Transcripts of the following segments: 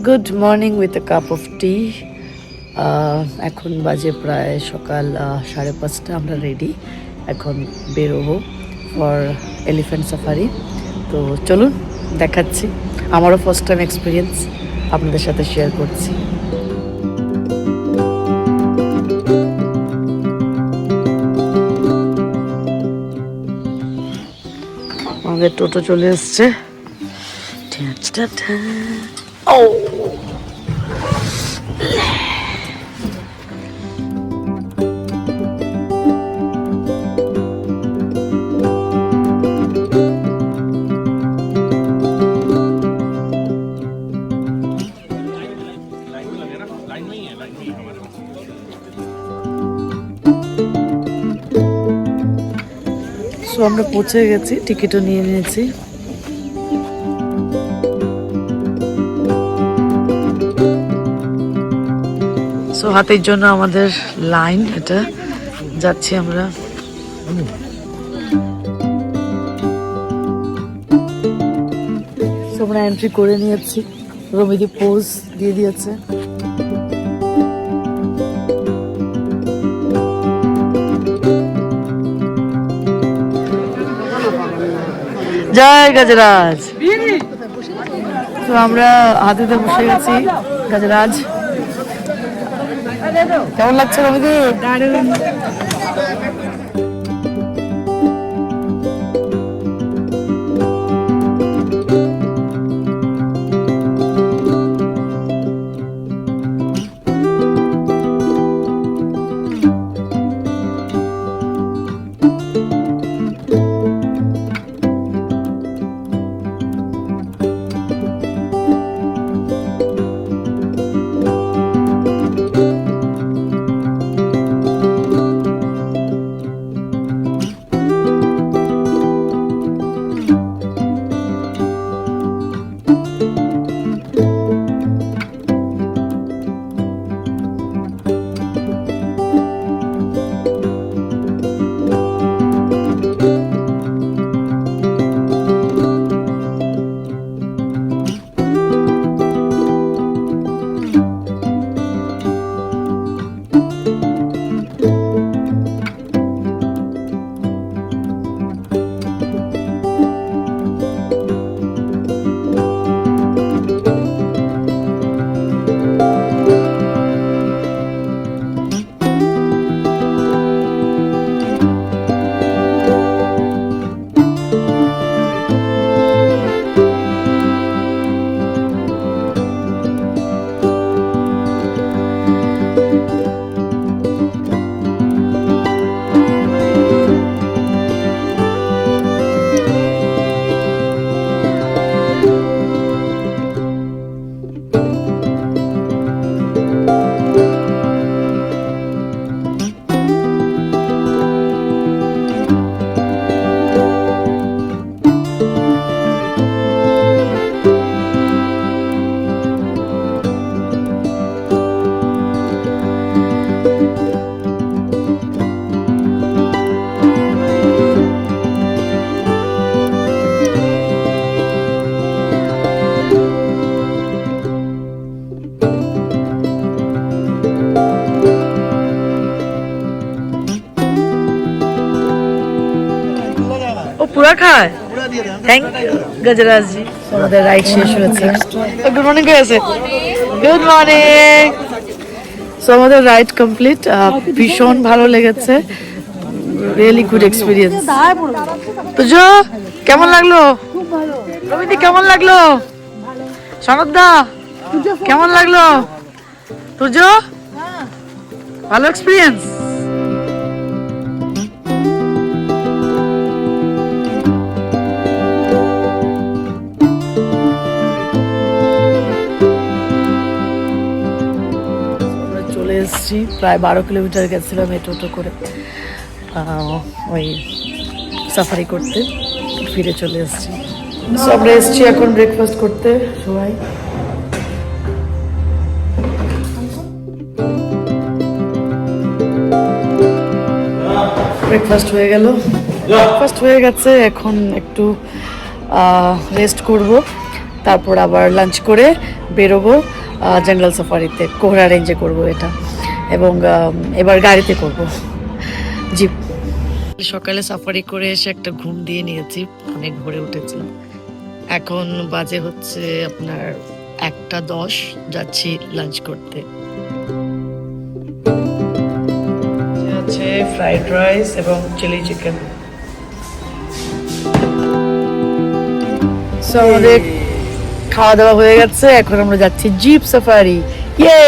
Good morning with a cup of tea. এখন বাজে প্রায় সকাল 5:30। আমরা রেডি, এখন বেরোবো ফর এলিফ্যান্ট সাফারি। তো চলুন দেখাচ্ছি, আমারও ফার্স্ট টাইম এক্সপিরিয়েন্স আপনাদের সাথে শেয়ার করছি। আমাদের টোটো চলে এসছে। ও আমরা পৌঁছে গেছি, টিকিটও নিয়ে নিয়েছি। হাতের জন্য আমাদের লাইন, এটা যাচ্ছি আমরা। আমরা এন্ট্রি করে নিয়েছি, রমিদি পোজ দিয়ে দিয়েছে। জয় গজরাজ। তো আমরা হাতিতে বসে গেছি। গজরাজ কেমন লাগছে রমিদি? দারুণ। पूरा खाए। थैंक यू गजराज जी। আমাদের রাইড শেষ হয়েছে। Good morning guys. Good morning. So আমাদের রাইড কমপ্লিট। ভীষণ ভালো লেগেছে, রিয়েলি গুড এক্সপিরিয়েন্স। তুজো কেমন লাগলো? খুব ভালো। রমিদি কেমন লাগলো? ভালো। সনদদা কেমন লাগলো? তুজো ভালো এক্সপিরিয়েন্স। প্রায় 12 কিলোমিটার গেছিলাম এই টোটো করে, ওই সাফারি করতে। ফিরে চলে এসেছি। আমরা এসেছি এখন ব্রেকফাস্ট করতে সবাই। ব্রেকফাস্ট হয়ে গেল, ব্রেকফাস্ট হয়ে গেছে। এখন একটু রেস্ট করব, তারপর আবার লাঞ্চ করে বেরোবো জঙ্গল সাফারিতে, কোহরা রেঞ্জে করব এটা, এবং এবার গাড়িতে করব জিপ। সকালে সাফারি করে এসে একটা ঘুম দিয়ে নিয়েছি, অনেক ভোরে উঠেছিলাম। এখন বাজে হচ্ছে আপনার 1:10, যাচ্ছি লাঞ্চ করতে। আছে ফ্রাইড রাইস এবং চিলি চিকেন। সো আমাদের খাওয়া দাওয়া হয়ে গেছে, এখন আমরা যাচ্ছি জিপ সাফারি। ইয়ে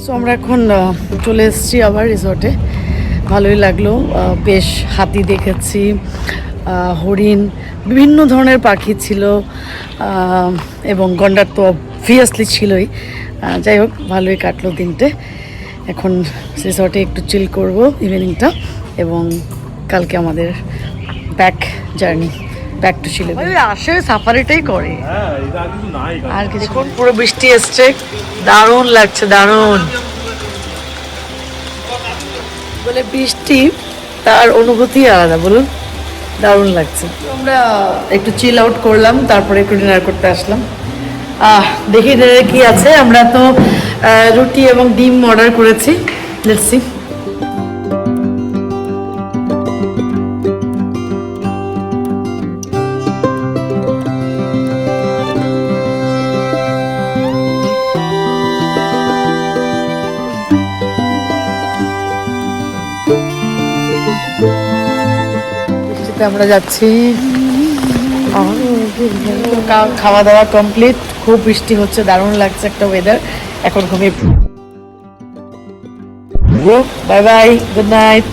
সো আমরা এখন চলে এসেছি আবার রিসর্টে। ভালোই লাগলো, বেশ হাতি দেখেছি, হরিণ, বিভিন্ন ধরনের পাখি ছিল, এবং গন্ডার তো অবভিয়াসলি ছিলই। যাই হোক, ভালোই কাটলো দিনটে। এখন রিসর্টে একটু চিল করব ইভিনিংটা, এবং কালকে আমাদের back journey, back to Siliguri. আসে সাফারিটাই করে, আর কিছুক্ষণ পুরো বৃষ্টি এসছে, দারুণ লাগছে, দারুণ। বলে বৃষ্টি, তার অনুভূতি আলাদা, বলুন, দারুণ লাগছে। আমরা একটু চিল আউট করলাম, তারপরে একটু ডিনার করতে আসলাম। দেখি ডিনারে কি আছে। আমরা তো রুটি এবং ডিম অর্ডার করেছি, লেটস সি। বৃষ্টিতে আমরা যাচ্ছি, খাওয়া দাওয়া কমপ্লিট, খুব বৃষ্টি হচ্ছে, দারুণ লাগছে একটা ওয়েদার। এখন ঘুমিয়ে বাই বাই, গুড নাইট।